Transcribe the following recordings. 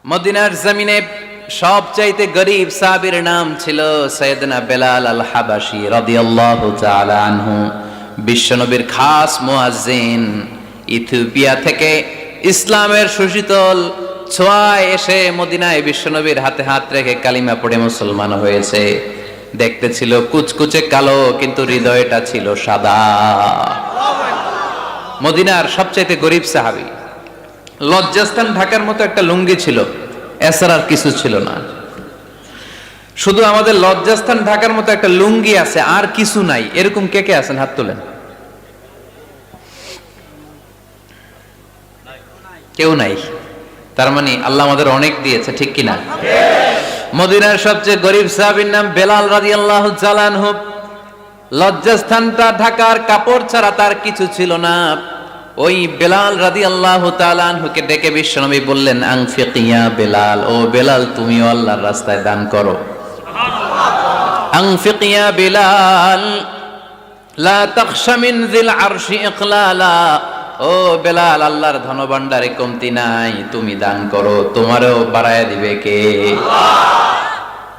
মদিনার জমিনে সবচাইতে গরীব সাহাবীর নাম ছিল সাইয়েদনা বেলাল আল হাবাশী রাদিয়াল্লাহু তাআলা আনহু। বিশ্বনবীর খাস মুয়াজ্জিন, ইথিওপিয়া থেকে ইসলামের সুশীতল ছোঁয়ায় এসে মদিনায় বিশ্বনবীর হাতে হাত রেখে কালিমা পড়ে মুসলমান হয়েছে। দেখতে ছিল কুচকুচে কালো, কিন্তু হৃদয়টা ছিল সাদা। মদিনার সবচাইতে গরীব সাহাবী। লজ্জাস্থান ঢাকার মতো একটা লুঙ্গি ছিল, এছাড়া আর কিছু ছিল না। শুধু আমাদের লজ্জাস্থান ঢাকার মতো একটা লুঙ্গি আছে, আর কিছু নাই। এরকম কে কে আছেন? হাত তোলেন। কেউ নাই। তার মানে আল্লাহ আমাদের অনেক দিয়েছে, ঠিক কিনা? মদিনার সবচেয়ে গরীব সাহাবীর নাম বেলাল রাদিয়াল্লাহু তাআলা আনহু। লজ্জাস্থানটা ঢাকার কাপড় ছাড়া তার কিছু ছিল না। ওই বেলাল রাদিয়াল্লাহু তাআলা আনহুকে ডেকে বিশ্বনবী বললেন, আনফিক ইয়া বেলাল, ও বেলাল তুমিও আল্লাহর রাস্তায় দান করো। আনফিক ইয়া বেলাল লা তাখশা মিন যিল আরশি ইকলালা, ও বেলাল আল্লাহর ধনভাণ্ডারে কমতি নাই, তুমি দান করো, তোমারও বাড়ায়া দিবে কে?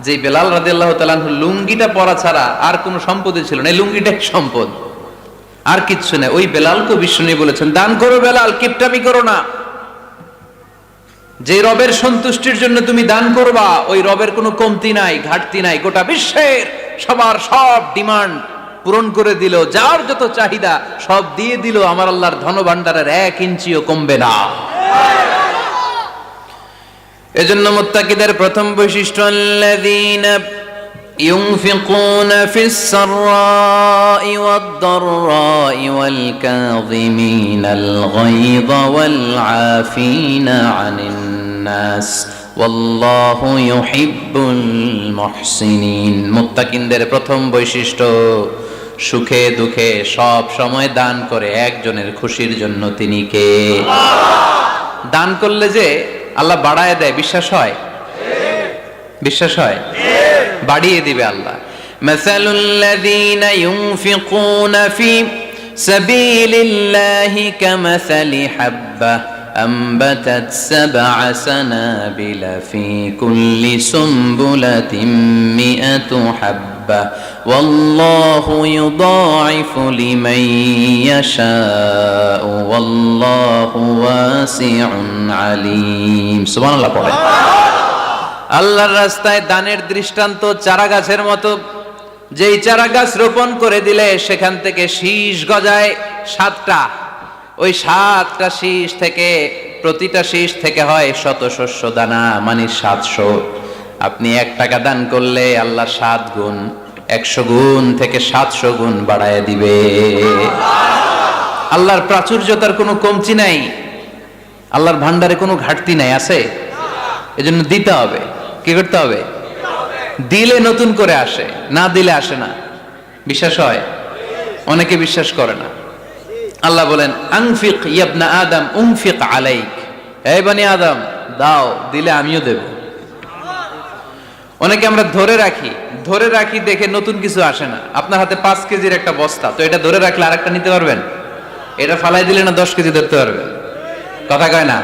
যে বেলাল রাদিয়াল্লাহু তাআলা আনহু লুঙ্গিটা পরা ছাড়া আর কোনো সম্পদই ছিল না, এই লুঙ্গিটাই সম্পদ, আর কিচ্ছু নেই। ওই বেলালকে বিশ্বনবী বলেছেন, দান করো বেলাল, কিপটামি করো না। যে রবের সন্তুষ্টির জন্য তুমি দান করবা, ওই রবের কোনো কমতি নাই, ঘাটতি নাই। গোটা বিশ্বের সবার সব ডিমান্ড পূরণ করে দিল, যার যত চাহিদা সব দিয়ে দিল, আমার আল্লাহর ধনভাণ্ডারের 1 ইঞ্চিও কমবে না। এজন্য মুত্তাকিদের প্রথম বৈশিষ্ট্য, আল্লাযীনা ينفقون في السراء والضراء والكاظمين الغيظ والعافين عن الناس والله يحب المحسنين। মুত্তাকিনদের প্রথম বৈশিষ্ট্য, সুখে দুঃখে সব সময় দান করে একজনের খুশির জন্য। তিনি কে? দান করলে যে আল্লাহ বাড়ায় দেয়, বিশ্বাস হয়? বিশ্বাস হয়? বাড়িয়ে দিবে আল্লাহ। মাসালুল লাযীনা ইউনফিকুনা ফি সাবিলিল্লাহি কামাসালি হাব্বা আমবাতাত সাবআ সানাবিলা ফি কুল্লি সুমবুলাতিন মিআতু হাব্বা ওয়াল্লাহু ইউদাঈফু লিমান ইয়াশাউ ওয়াল্লাহু ওয়াসিউন আলীম। সুবহানাল্লাহ পড়ে। আল্লাহর রাস্তায় দানের দৃষ্টান্ত চারা গাছের মতো। যেই চারা গাছ রোপণ করে দিলে সেখান থেকে শীষ গজায় 7টা। ওই 7টা শীষ থেকে, প্রতিটা শীষ থেকে হয় শত শস্য দানা, মানে 700। আপনি 1 টাকা দান করলে আল্লাহ 7 গুণ, 100 গুণ থেকে 700 গুণ বাড়ায় দিবে। আল্লাহর প্রাচুর্যতার কোনো কমতি নাই, আল্লাহর ভান্ডারে কোনো ঘাটতি নাই। আছে? এজন্য দিতে হবে। কি করতে হবে? দিলে নতুন করে আসে, না দিলে আসে না। বিশ্বাস হয়? অনেকে বিশ্বাস করে না। আল্লাহ বলেন, আনফিক ইয়া আদম উনফিক আলাইক, হে বনি আদম দাও, দিলে আমিও দেব। অনেকে আমরা ধরে রাখি দেখে নতুন কিছু আসে না। আপনার হাতে 5 কেজির একটা বস্তা, তো এটা ধরে রাখলে আরেকটা নিতে পারবেন? এটা ফালাই দিলে না 10 কেজি ধরতে পারবেন? কথা কয় না?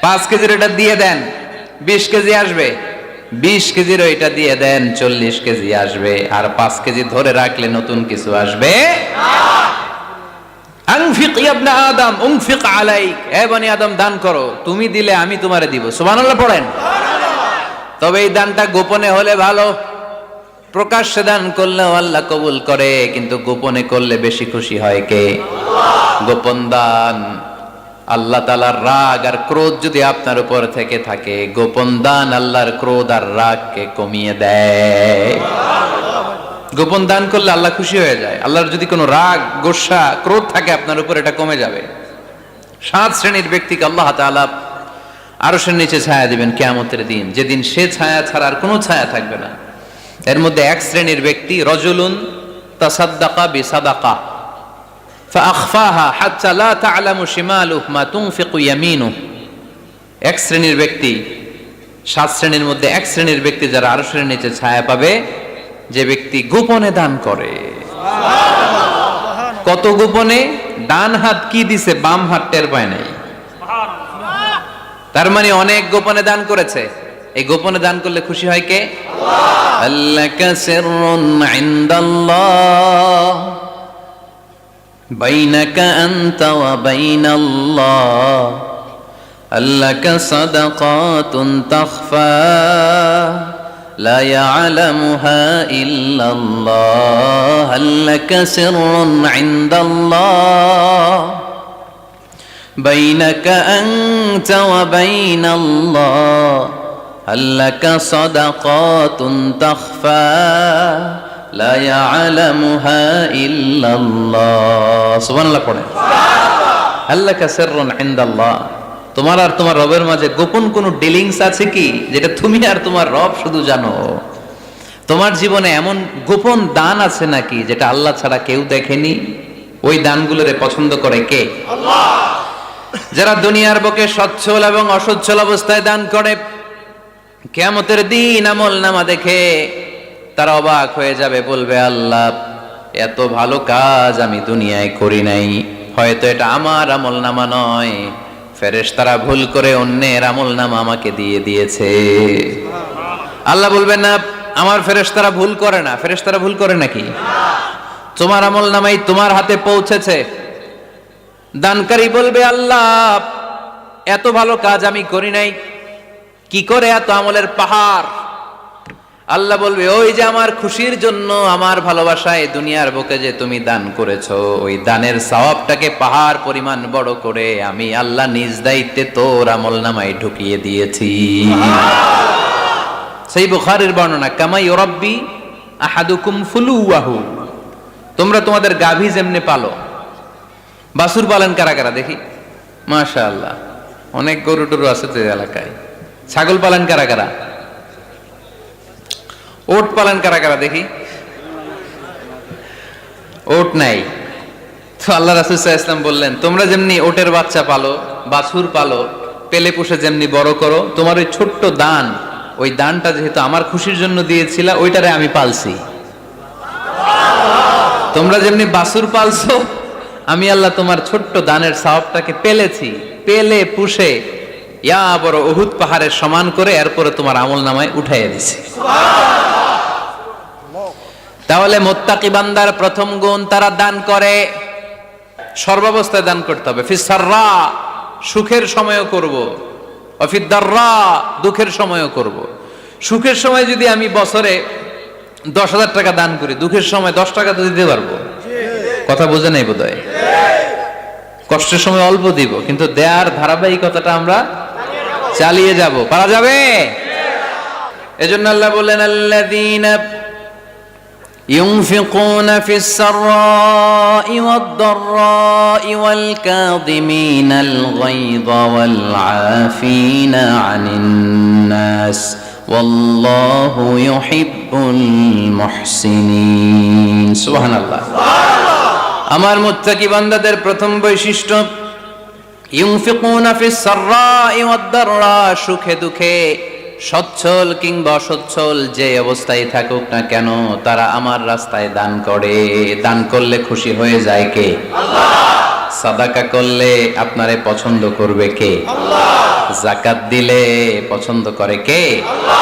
5 কেজির এটা দিয়ে দেন, 20 কেজি আসবে। 20 কেজির ওইটা দিয়ে দেন, 40 কেজি আসবে। আর 5 কেজি ধরে রাখলে নতুন কিছু আসবে। আনফিক ইয়া ইবনা আদম উনফিক আলাইক, হে বনি আদম দান করো, তুমি দিলে আমি তোমারে দিব। সুবহানাল্লাহ পড়েন। তবে এই দানটা গোপনে হলে ভালো। প্রকাশ্যে দান করলেও আল্লাহ কবুল করে, কিন্তু গোপনে করলে বেশি খুশি হয় কে? গোপন দান। আল্লাহ তাআলার রাগ আর ক্রোধ যদি আপনার উপর থেকে থাকে, গোপন দান আল্লাহর ক্রোধ আর রাগকে কমিয়ে দেয়। গোপন দান করলে আল্লাহ খুশি হয়ে যায়। আল্লাহর যদি কোনো রাগ, গোসা, ক্রোধ থাকে আপনার উপর, এটা কমে যাবে। 7 শ্রেণীর ব্যক্তিকে আল্লাহ তাআলা আরশের নিচে ছায়া দিবেন কিয়ামতের দিন, যেদিন সে ছায়া ছাড়া আর কোনো ছায়া থাকবে না। এর মধ্যে 1 শ্রেণীর ব্যক্তি, রজুলুন তাসাদ্দাকা বিসাদাকা ফাআখফাহা হাত্তা লা তা'লামু শিমালুহু মা তুনফিকু ইয়ামিনুহু। 1 শ্রেণীর ব্যক্তি, 7 শ্রেণীর মধ্যে 1 শ্রেণীর ব্যক্তি যারা আরশের নিচে ছায়া পাবে, যে ব্যক্তি গোপনে দান করে। কত গোপনে? ডান হাত কি দিছে, বাম হাত টের পায় নাই। তার মানে অনেক গোপনে দান করেছে। এই গোপনে দান করলে খুশি হয় কে? আল্লাহ। আল্লাকা সিররুন ইনদাল্লাহ বাইনাকা আনতা ওয়া বাইনাল্লাহ আল্লাকা সাদাকাতুন তাখফা লা ইয়ালামুহা ইল্লাল্লাহ আল্লাকা সিররুন ইনদাল্লাহ বাইনাকা আনতা ওয়া বাইনাল্লাহ আল্লাকা সাদাকাতুন তাখফা লা ইয়ালামুহা ইল্লাল্লাহ। সুবহানাল্লাহ পড়েন। আল্লাকা সিররুন ইনদাল্লাহ, তোমার আর তোমার রবের মাঝে গোপন কোন ডিলিংস আছে কি যেটা তুমি আর তোমার রব শুধু জানো? তোমার জীবনে এমন গোপন দান আছে নাকি যেটা আল্লাহ ছাড়া কেউ দেখেনি? ওই দানগুলোরে পছন্দ করে কে? আল্লাহ। যারা দুনিয়ার বুকে সচ্ছল এবং অসচ্ছল অবস্থায় দান করে, কিয়ামতের দিন আমল নামা দেখে তারা অবাক হয়ে যাবে, বলবে আল্লাহ এত ভালো কাজ আমি দুনিয়ায় করি নাই, হয়তো এটা আমার আমল নামা নয়, ফেরেশতারা ভুল করে অন্যের আমল নামা আমাকে দিয়ে দিয়েছে। আল্লাহ বলবেন না আমার ফেরেশতারা ভুল করে না। ফেরেশতারা ভুল করে নাকি? তোমার আমল নামাই তোমার হাতে পৌঁছেছে। দানকারী বলবে আল্লাহ এত ভালো কাজ আমি করি নাই, কি করে এত আমলের পাহাড়? আল্লাহ বলবে ওই যে আমার খুশির জন্য, আমার ভালোবাসায় দুনিয়ার বুকে যে তুমি দান করেছো, ওই দানের সওয়াবটাকে পাহাড় পরিমাণ বড় করে আমি আল্লাহ নিজ দায়িত্বে তোর আমল নামায় ঢুকিয়ে দিয়েছি। সেই বুখারীর বর্ণনা, কামা ইউরাব্বি আহাদুকুম ফুলুয়াহু, তোমরা তোমাদের গাভী যেমনে পালো। বাছুর পালেন কারা কারা দেখি? মাশাআল্লাহ, অনেক গরু টরু আছে তো এলাকায়। ছাগল পালেন কারা কারা? ওট পালন কারা কারা দেখি? ওট নাই তো আল্লাহ রাসূল সাল্লাল্লাহু আলাইহি ওয়াসাল্লাম বললেন তোমরা যেমনি ওটের বাচ্চা পালো, বাছুর পালো, পেলে পুষে যেমনি বড় করো, তোমার ওই ছোট্ট দান, ওই দানটা যেহেতু আমার খুশির জন্য দিয়েছিলা, ওইটারে আমি পালছি। তোমরা যেমনি বাছুর পালছো, আমি আল্লাহ তোমার ছোট্ট দানের সওয়াবটাকে পেলেছি, পেলে পুষে ইয়া বড় উহুদ পাহাড়ের সমান করে এরপরে তোমার আমল নামায় উঠাইয়া দিছি। তাহলে মুত্তাকি বান্দার প্রথম গুণ, তারা দান করে, সর্বাবস্থায় দান করতে হবে। ফিস সাররা, সুখের সময়ও করব, অফিদ দাররা, দুঃখের সময়ও করব। সুখের সময় যদি আমি বছরে 10,000 টাকা দান করি, দুঃখের সময় 10 টাকা তো দিতে পারবো। কথা বোঝে নাই বোধহয়? কষ্টের সময় অল্প দিব, কিন্তু দেয়ার ধারাবাহিকতাটা আমরা চালিয়ে যাব। পারা যাবে? এজন্য আল্লাহ বললেন আল্লাযীনা ينفقون في السراء والضراء والكاظمين الغيظ والعافين عن الناس والله يحب المحسنين سبحان الله আমার মুত্তাকি বান্দাদের প্রথম বৈশিষ্ট্য ইউনফিকুনা ফিস সাররাই ওয়াদ দাররা, সুখে দুঃখে, সচ্ছল কিংবা অসচ্ছল যে অবস্থায় থাকুক না কেন তারা আমার রাস্তায় দান করে। দান করলে খুশি হয়ে যায় কে? আল্লাহ। সাদাকা করলে আপনারে পছন্দ করবে কে? আল্লাহ। যাকাত দিলে পছন্দ করে কে? আল্লাহ।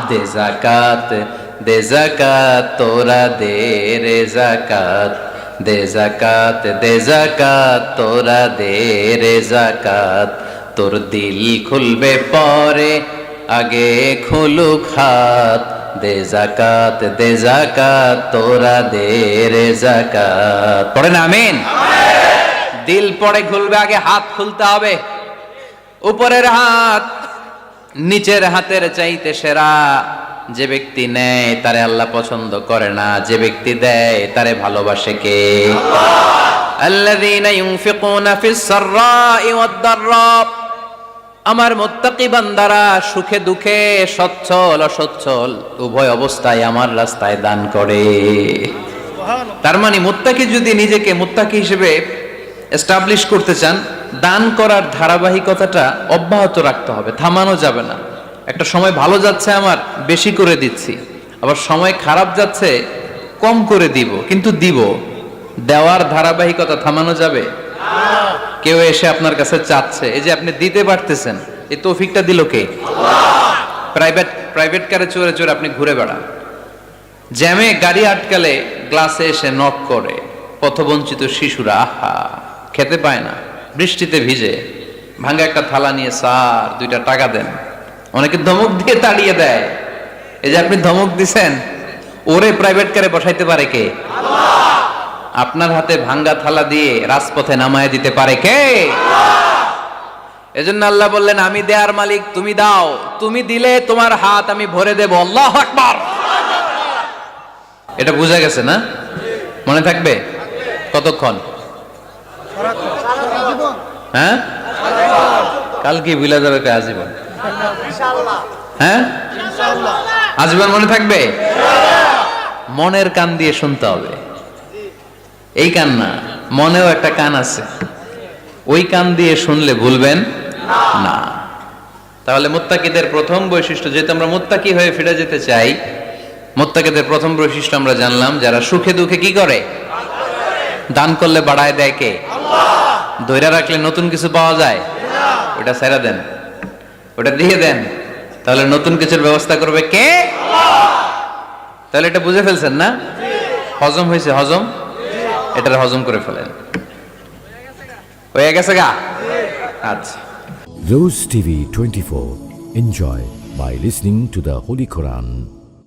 দে যাকাত, দে যাকাত, তোরা দে রে যাকাত, দে যাকাত, দে যাকাত, তোরা দে রে যাকাত, তোর দিল খুলবে পরে আগে খুলুক হাত, দে যাকাত, দে যাকাত, তোরা দে রে যাকাত। পড়েন আমিন। দিল পরে খুলবে, আগে হাত খুলতে হবে। উপরের হাত নিচের হাতের চাইতে সেরা। যে ব্যক্তি নেয় তারে আল্লাহ পছন্দ করে না, যে ব্যক্তি দেয় তারে ভালোবাসে কে? আল্লাহ। আল্লাযীনা ইউনফিকুনা ফিস সাররাই ওয়াদ দাররা, আমার মুত্তাকি বান্দারা সুখে দুঃখে, সচ্ছল অসচ্ছল উভয় অবস্থায় আমার রাস্তায় দান করে। তার মানে মুত্তাকি যদি নিজেকে মুত্তাকি হিসেবে এস্টাবলিশ করতে চান, দান করার ধারাবাহিকতাটা অব্যাহত রাখতে হবে, থামানো যাবে না। একটা সময় ভালো যাচ্ছে আমার, বেশি করে দিচ্ছি, আবার সময় খারাপ যাচ্ছে, কম করে দিব, কিন্তু দিব। দেওয়ার ধারাবাহিকতা থামানো যাবে? কেউ এসে আপনার কাছে চাচ্ছে, এই যে আপনি দিতে পারতেছেন, এই তৌফিকটা দিল কে? প্রাইভেট কারে চড়ে চড়ে আপনি ঘুরে বেড়ান, জ্যামে গাড়ি আটকালে গ্লাসে এসে নক করে, পথবঞ্চিত শিশুরা আহা খেতে পায় না, বৃষ্টিতে ভিজে, ভাঙা একটা থালা নিয়ে স্যার 2টা টাকা দেন, অনেকে ধমক দিয়ে তাড়িয়ে দেয়। এই যে আপনি ধমক দিছেন, ওরে প্রাইভেট কারে বসাইতে পারে কে? আপনার হাতে ভাঙ্গা থালা দিয়ে রাজপথে নামায় দিতে পারে কে? এজন্য আল্লাহ বললেন, আমি দেয়ার মালিক, তুমি দাও, তুমি দিলে তোমার হাত আমি ভরে দেব। আল্লাহু আকবার। এটা বুঝা গেছে না? মনে থাকবে কতক্ষণ? হ্যাঁ, কালকে ভুলে যাবে কে? আজীবন। হ্যাঁ, আজীবন মনে থাকবে। মনের কান দিয়ে শুনতে হবে, এই কান না, মনেও একটা কান আছে, ওই কান দিয়ে শুনলে ভুলবেন না। তাহলে মুত্তাকিদের প্রথম বৈশিষ্ট্য, যেহেতু আমরা মুত্তাকি হয়ে ফিরে যেতে চাই, মুত্তাকিদের প্রথম বৈশিষ্ট্য আমরা জানলাম, যারা সুখে দুঃখে কি করে? দান করলে বাড়ায় দেয় কে? ধৈর্য রাখলে নতুন কিছু পাওয়া যায়, ওটা ছেড়ে দেন, ওটা দিয়ে দেন, তাহলে নতুন কিছুর ব্যবস্থা করবে কে? তাহলে এটা বুঝে ফেলছেন না? হজম হয়েছে? হজম, এটার হজম করে ফেলেন। হয়ে গেছে গা? আচ্ছা। Rose TV 24. Enjoy by listening to the Holy Quran.